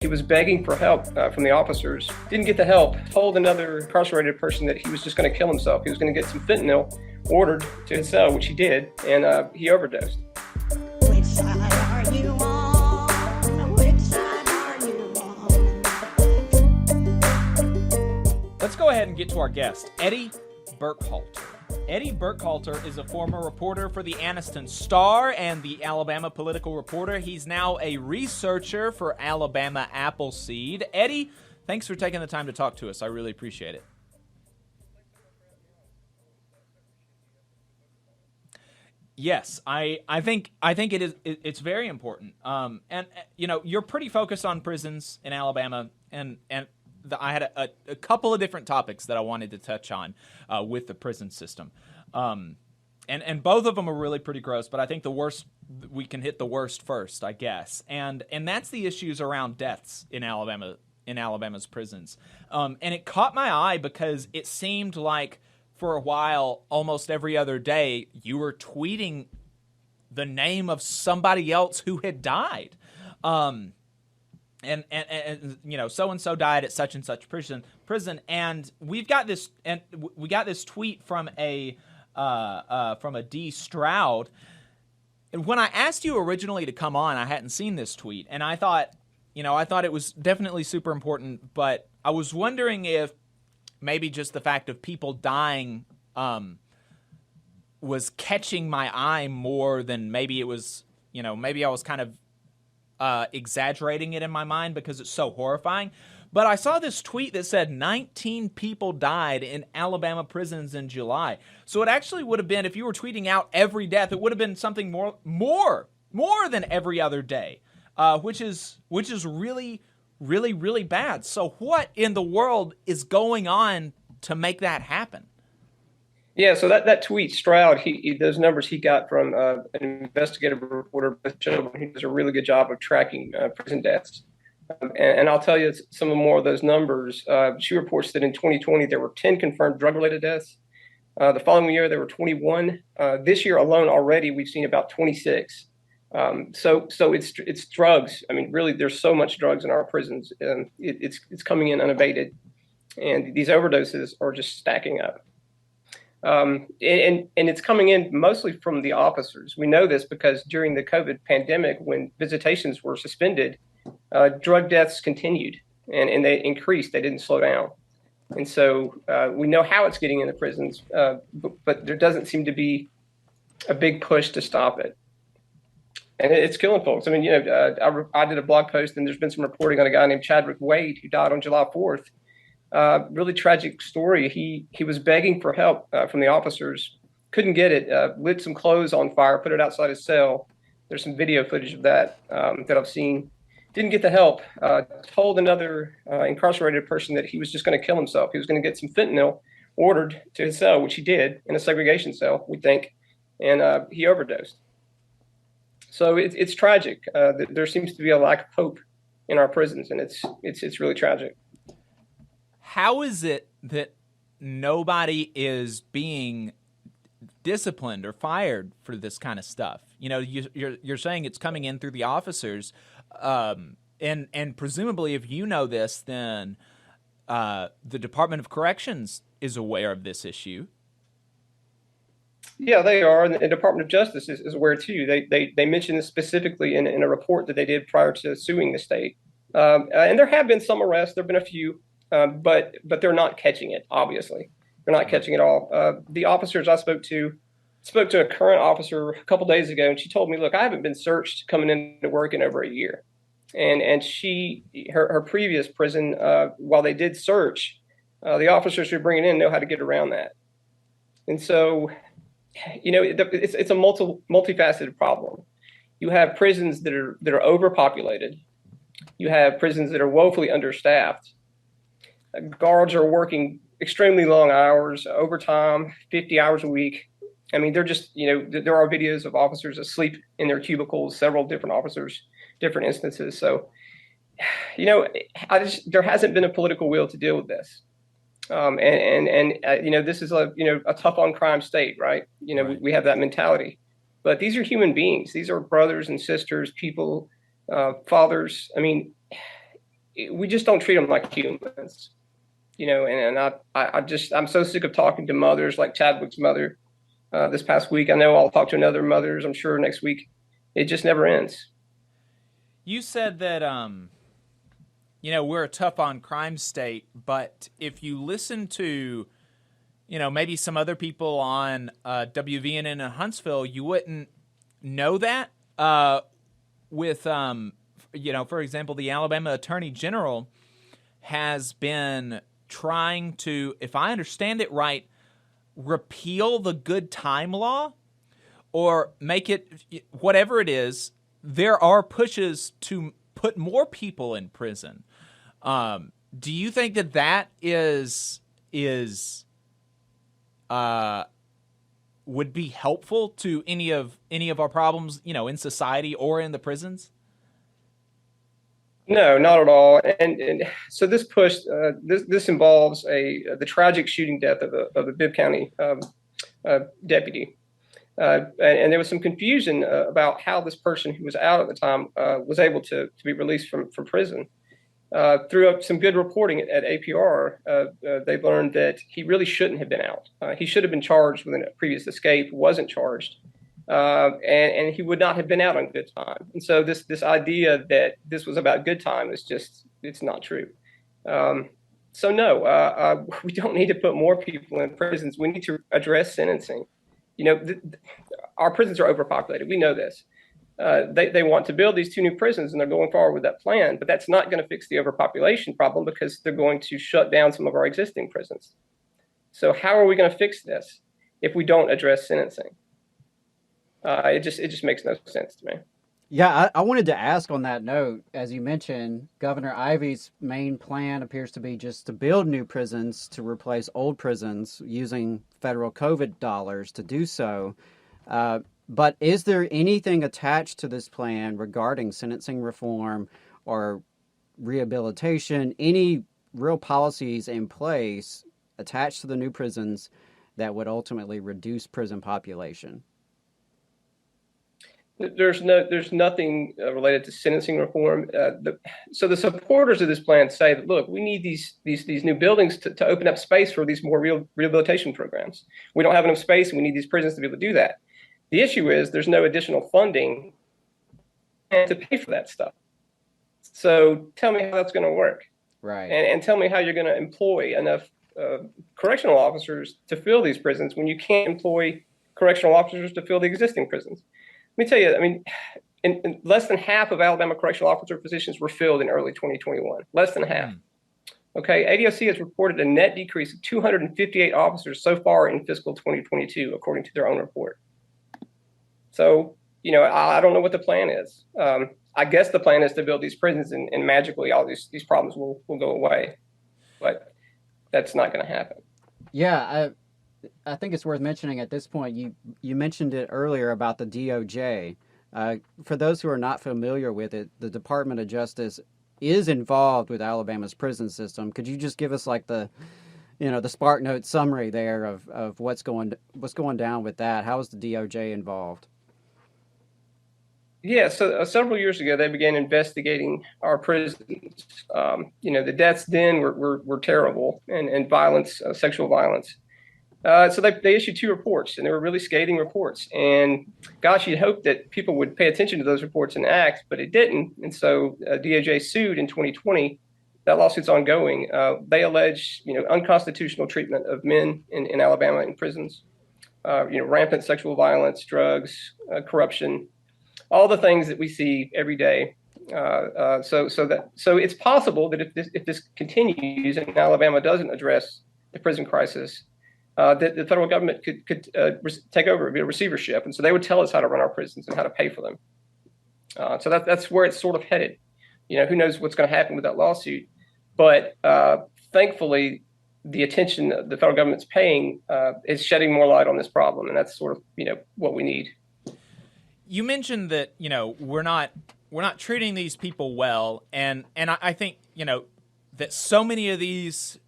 He was begging for help from the officers, didn't get the help, told another incarcerated person that he was just going to kill himself. He was going to get some fentanyl ordered to his cell, which he did, and he overdosed. Which side are you on? Which side are you on? Let's go ahead and get to our guest, Eddie Burkhalter. Eddie Burkhalter is a former reporter for the Anniston Star and the Alabama Political Reporter. He's now a researcher for Alabama Appleseed. Eddie, thanks for taking the time to talk to us. I really appreciate it. Yes, I think it's very important. And you know, you're pretty focused on prisons in Alabama, and I had a couple of different topics that I wanted to touch on with the prison system, and both of them are really pretty gross. But I think we can hit the worst first, I guess, and that's the issues around deaths in Alabama's prisons. And it caught my eye because it seemed like for a while, almost every other day, you were tweeting the name of somebody else who had died. And you know, so and so died at such and such prison, and we got this tweet from a D Stroud. And when I asked you originally to come on, I hadn't seen this tweet, and I thought it was definitely super important, but I was wondering if maybe just the fact of people dying was catching my eye more than maybe it was, maybe I was kind of exaggerating it in my mind because it's so horrifying. But I saw this tweet that said 19 people died in Alabama prisons in July. So it actually would have been, if you were tweeting out every death, it would have been something more than every other day, which is really, really, really bad. So what in the world is going on to make that happen? Yeah, so that tweet, Stroud, those numbers he got from an investigative reporter, who does a really good job of tracking prison deaths. And I'll tell you some more of those numbers. She reports that in 2020, there were 10 confirmed drug-related deaths. The following year, there were 21. This year alone already, we've seen about 26. So it's drugs. I mean, really, there's so much drugs in our prisons, and it's coming in unabated. And these overdoses are just stacking up. And it's coming in mostly from the officers. We know this because during the COVID pandemic, when visitations were suspended, drug deaths continued and they increased. They didn't slow down. And so we know how it's getting into prisons, but there doesn't seem to be a big push to stop it. And it's killing folks. I mean, I did a blog post, and there's been some reporting on a guy named Chadwick Wade who died on July 4th. Really tragic story. He was begging for help from the officers, couldn't get it, lit some clothes on fire, put it outside his cell. There's some video footage of that that I've seen. Didn't get the help, told another incarcerated person that he was just going to kill himself. He was going to get some fentanyl ordered to his cell, which he did in a segregation cell, we think, and he overdosed. So it's tragic. There seems to be a lack of hope in our prisons, and it's really tragic. How is it that nobody is being disciplined or fired for this kind of stuff? You're saying it's coming in through the officers, and presumably, if you know this, then the Department of Corrections is aware of this issue. Yeah, they are, and the Department of Justice is aware too. They mentioned this specifically in a report that they did prior to suing the state. And there have been some arrests. There have been a few. But they're not catching it, obviously. They're not catching it all. The officers I spoke to a current officer a couple days ago, and she told me, look, I haven't been searched coming into work in over a year. And her previous prison, while they did search, the officers who are bringing in know how to get around that. And so, it's a multifaceted problem. You have prisons that are overpopulated. You have prisons that are woefully understaffed. Guards are working extremely long hours, overtime, 50 hours a week. I mean, they're just, there are videos of officers asleep in their cubicles, several different officers, different instances. So, there hasn't been a political will to deal with this. This is a tough on crime state, right? Right. We have that mentality, but these are human beings. These are brothers and sisters, people, fathers. I mean, we just don't treat them like humans, I'm so sick of talking to mothers like Chadwick's mother this past week. I know I'll talk to another mothers, I'm sure, next week. It just never ends. You said that we're a tough on crime state, but if you listen to maybe some other people on WVNN in Huntsville, you wouldn't know that. For example, the Alabama Attorney General has been trying to, if I understand it right, repeal the good time law or make it whatever it is. There are pushes to put more people in prison. Do you think that would be helpful to any of our problems, in society or in the prisons? No, not at all. And so this push, this involves the tragic shooting death of a Bibb County deputy. And there was some confusion about how this person who was out at the time was able to be released from prison. Through some good reporting at APR, they learned that he really shouldn't have been out. He should have been charged with a previous escape, wasn't charged, and he would not have been out on good time. And so this idea that this was about good time it's not true. So no, we don't need to put more people in prisons. We need to address sentencing. Our prisons are overpopulated. We know this. They want to build these 2 new prisons, and they're going forward with that plan, but that's not going to fix the overpopulation problem because they're going to shut down some of our existing prisons. So how are we going to fix this if we don't address sentencing? It just makes no sense to me. Yeah, I wanted to ask on that note, as you mentioned, Governor Ivey's main plan appears to be just to build new prisons to replace old prisons using federal COVID dollars to do so. But is there anything attached to this plan regarding sentencing reform or rehabilitation, any real policies in place attached to the new prisons that would ultimately reduce prison population? There's nothing related to sentencing reform. So the supporters of this plan say that, look, we need these new buildings to open up space for these more rehabilitation programs. We don't have enough space, and we need these prisons to be able to do that. The issue is there's no additional funding to pay for that stuff. So tell me how that's going to work. Right. And tell me how you're going to employ enough correctional officers to fill these prisons when you can't employ correctional officers to fill the existing prisons. Let me tell you, I mean, in less than half of Alabama correctional officer positions were filled in early 2021. Less than half. Okay, ADOC has reported a net decrease of 258 officers so far in fiscal 2022, according to their own report. So, I don't know what the plan is. I guess the plan is to build these prisons and magically all these problems will go away. But that's not going to happen. Yeah, I think it's worth mentioning at this point, you mentioned it earlier about the DOJ. For those who are not familiar with it, the Department of Justice is involved with Alabama's prison system. Could you just give us like the Spark Note summary there of what's going down with that? How is the DOJ involved? Yeah, so several years ago, they began investigating our prisons. The deaths then were terrible and violence, sexual violence. So they issued 2 reports, and they were really scathing reports. And gosh, you'd hope that people would pay attention to those reports and act, but it didn't. And so DOJ sued in 2020. That lawsuit's ongoing. They allege, unconstitutional treatment of men in Alabama in prisons, rampant sexual violence, drugs, corruption, all the things that we see every day. So it's possible that if this continues and Alabama doesn't address the prison crisis, that the federal government could take over, be a receivership, and so they would tell us how to run our prisons and how to pay for them. So that's where it's sort of headed. Who knows what's going to happen with that lawsuit? But thankfully, the attention the federal government's paying is shedding more light on this problem, and that's sort of what we need. You mentioned that we're not treating these people well, and I think that so many of these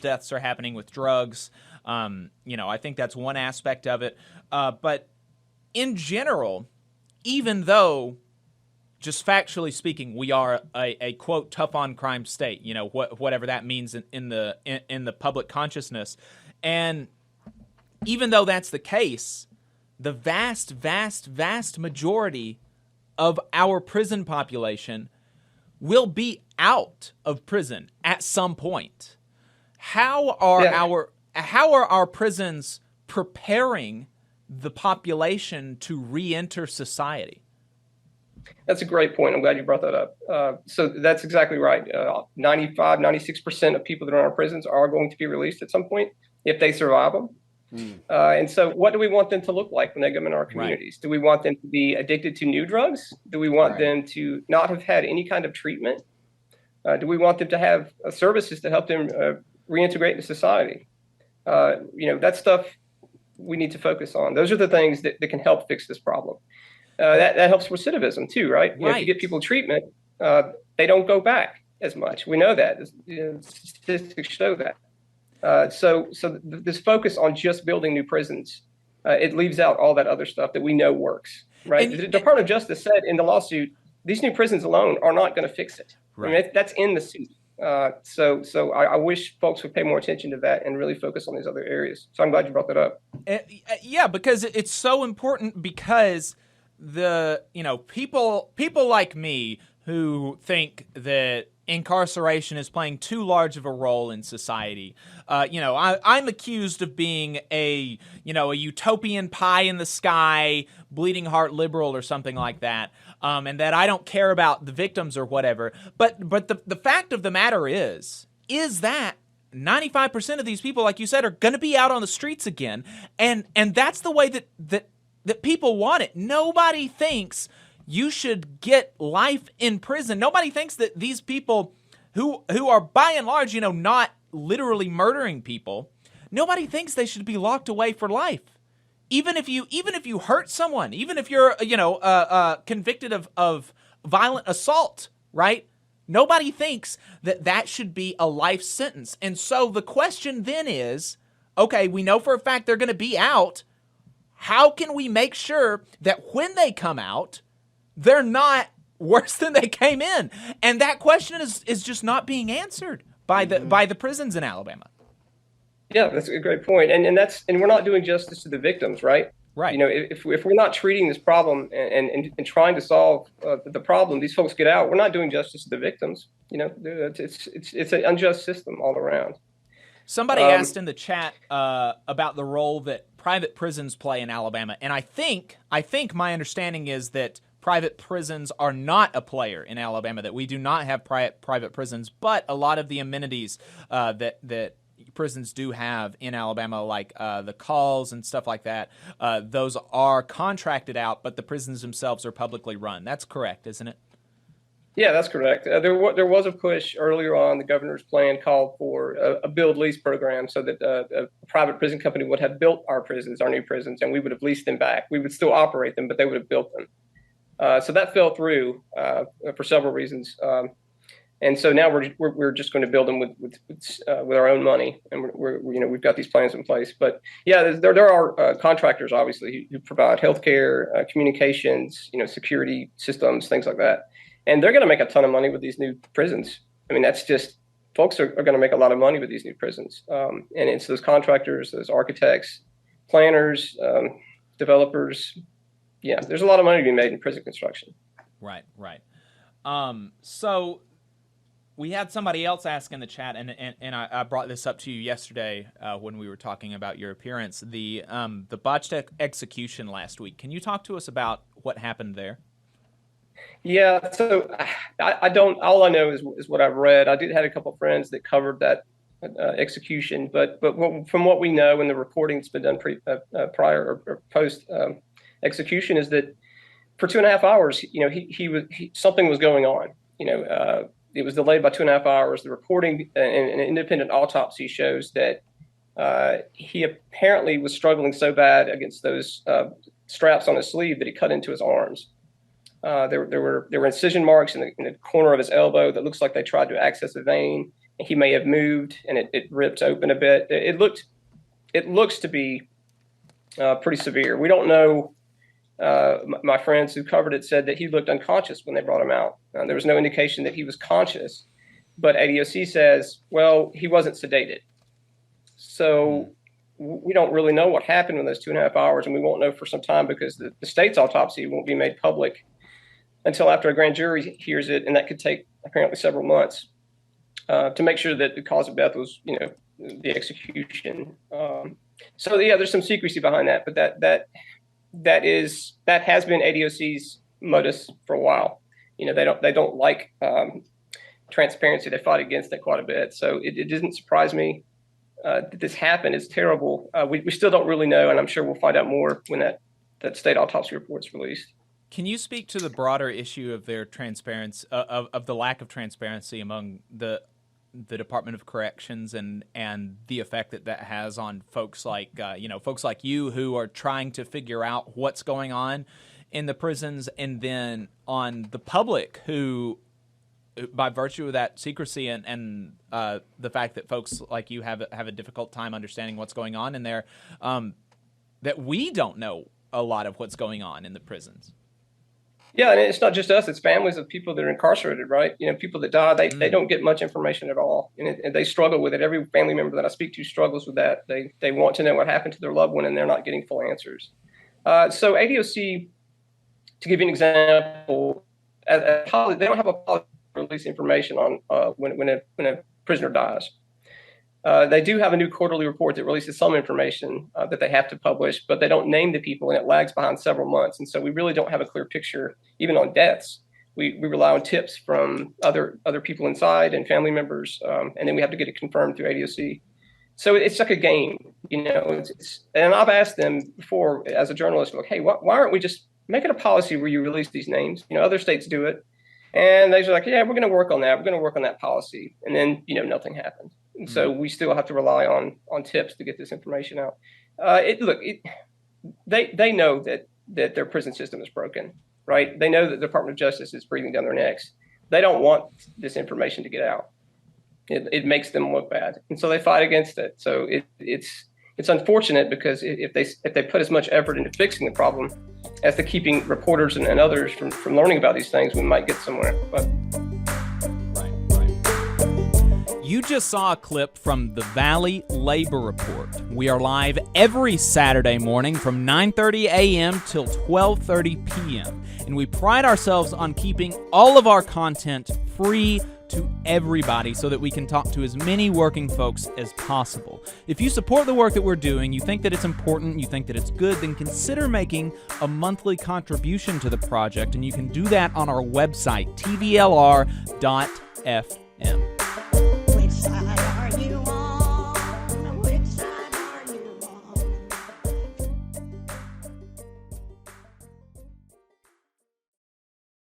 deaths are happening with drugs. I think that's one aspect of it. But in general, even though just factually speaking, we are a quote tough on crime state. You know, whatever that means in the public consciousness, and even though that's the case, the vast majority of our prison population will be out of prison at some point. How are our prisons preparing the population to re-enter society? That's a great point. I'm glad you brought that up. So that's exactly right. 95, 96% of people that are in our prisons are going to be released at some point if they survive them. And so what do we want them to look like when they come in our communities? Right. Do we want them to be addicted to new drugs? Do we want them to not have had any kind of treatment? Do we want them to have services to help them reintegrate into society? That stuff we need to focus on. Those are the things that can help fix this problem. That helps recidivism too, right? If you get people treatment, they don't go back as much. We know that. Statistics show that. So this focus on just building new prisons, it leaves out all that other stuff that we know works, right? The Department of Justice said in the lawsuit, these new prisons alone are not going to fix it. Right. I mean, that's in the suit. So I wish folks would pay more attention to that and really focus on these other areas. So I'm glad you brought that up. Yeah, because it's so important, because people like me who think that incarceration is playing too large of a role in society. I'm accused of being a utopian pie in the sky, bleeding heart liberal or something like that, and that I don't care about the victims or whatever. But the fact of the matter is that 95% of these people, like you said, are going to be out on the streets again, and that's the way that people want it. Nobody thinks you should get life in prison. Nobody thinks that these people who are by and large, not literally murdering people, nobody thinks they should be locked away for life. Even if you hurt someone, even if you're convicted of violent assault, right? Nobody thinks that should be a life sentence. And so the question then is, okay, we know for a fact they're going to be out. How can we make sure that when they come out, they're not worse than they came in? And that question is just not being answered by the prisons in Alabama. Yeah, that's a great point. And we're not doing justice to the victims, right? Right. If we're not treating this problem and trying to solve the problem, these folks get out. We're not doing justice to the victims. It's an unjust system all around. Somebody asked in the chat about the role that private prisons play in Alabama, and I think my understanding is that private prisons are not a player in Alabama, that we do not have private prisons, but a lot of the amenities that prisons do have in Alabama, like the calls and stuff like that, those are contracted out, but the prisons themselves are publicly run. That's correct, isn't it? Yeah, that's correct. There was a push earlier on. The governor's plan called for a build lease program so that a private prison company would have built our prisons, our new prisons, and we would have leased them back. We would still operate them, but they would have built them. So that fell through for several reasons. And so now we're just going to build them with our own money, and we've got these plans in place. But yeah, there are contractors obviously who provide healthcare, communications, security systems, things like that. And they're going to make a ton of money with these new prisons. I mean, that's just, folks are going to make a lot of money with these new prisons. And it's those contractors, those architects, planners, developers. Yeah, there's a lot of money to be made in prison construction. Right. So we had somebody else ask in the chat, and I brought this up to you yesterday when we were talking about your appearance, the botched execution last week. Can you talk to us about what happened there? Yeah, so I don't. All I know is what I've read. I did have a couple of friends that covered that execution, but from what we know, and the reporting that's been done prior or post execution, is that for 2.5 hours, something was going on. It was delayed by 2.5 hours. The reporting and an independent autopsy shows that he apparently was struggling so bad against those straps on his sleeve that he cut into his arms. There were incision marks in the corner of his elbow that looks like they tried to access a vein. He may have moved, and it ripped open a bit. It looks to be pretty severe. We don't know My friends who covered it said that he looked unconscious when they brought him out. There was no indication that he was conscious, but ADOC says, well, he wasn't sedated. So we don't really know what happened in those 2.5 hours, and we won't know for some time because the state's autopsy won't be made public until after a grand jury hears it, and that could take apparently several months to make sure that the cause of death was, the execution. So yeah, there's some secrecy behind that, but that has been ADOC's modus for a while. They don't like transparency. They fight against it quite a bit. So it doesn't surprise me that this happened. It's terrible. We still don't really know, and I'm sure we'll find out more when that state autopsy report's released. Can you speak to the broader issue of their transparency, of the lack of transparency among the Department of Corrections and the effect that has on folks like folks like you who are trying to figure out what's going on in the prisons, and then on the public who, by virtue of that secrecy and the fact that folks like you have a difficult time understanding what's going on in there, that we don't know a lot of what's going on in the prisons. Yeah, and it's not just us; it's families of people that are incarcerated, right? People that die, they don't get much information at all, and they struggle with it. Every family member that I speak to struggles with that. They want to know what happened to their loved one, and they're not getting full answers. So ADOC, to give you an example, they don't have a policy to release information on when a prisoner dies. They do have a new quarterly report that releases some information that they have to publish, but they don't name the people, and it lags behind several months. And so we really don't have a clear picture, even on deaths. We rely on tips from other people inside and family members, and then we have to get it confirmed through ADOC. So it's like a game, and I've asked them before as a journalist, like, hey, why aren't we just making a policy where you release these names? Other states do it. And they're like, yeah, we're going to work on that. We're going to work on that policy. And then, nothing happened. And so we still have to rely on tips to get this information out. They know that their prison system is broken, right? They know that the Department of Justice is breathing down their necks. They don't want this information to get out. It makes them look bad. And so they fight against it. So it's unfortunate because if they put as much effort into fixing the problem as to keeping reporters and others from learning about these things, we might get somewhere. But you just saw a clip from the Valley Labor Report. We are live every Saturday morning from 9:30 a.m. till 12:30 p.m. And we pride ourselves on keeping all of our content free to everybody so that we can talk to as many working folks as possible. If you support the work that we're doing, you think that it's important, you think that it's good, then consider making a monthly contribution to the project, and you can do that on our website, tvlr.fm.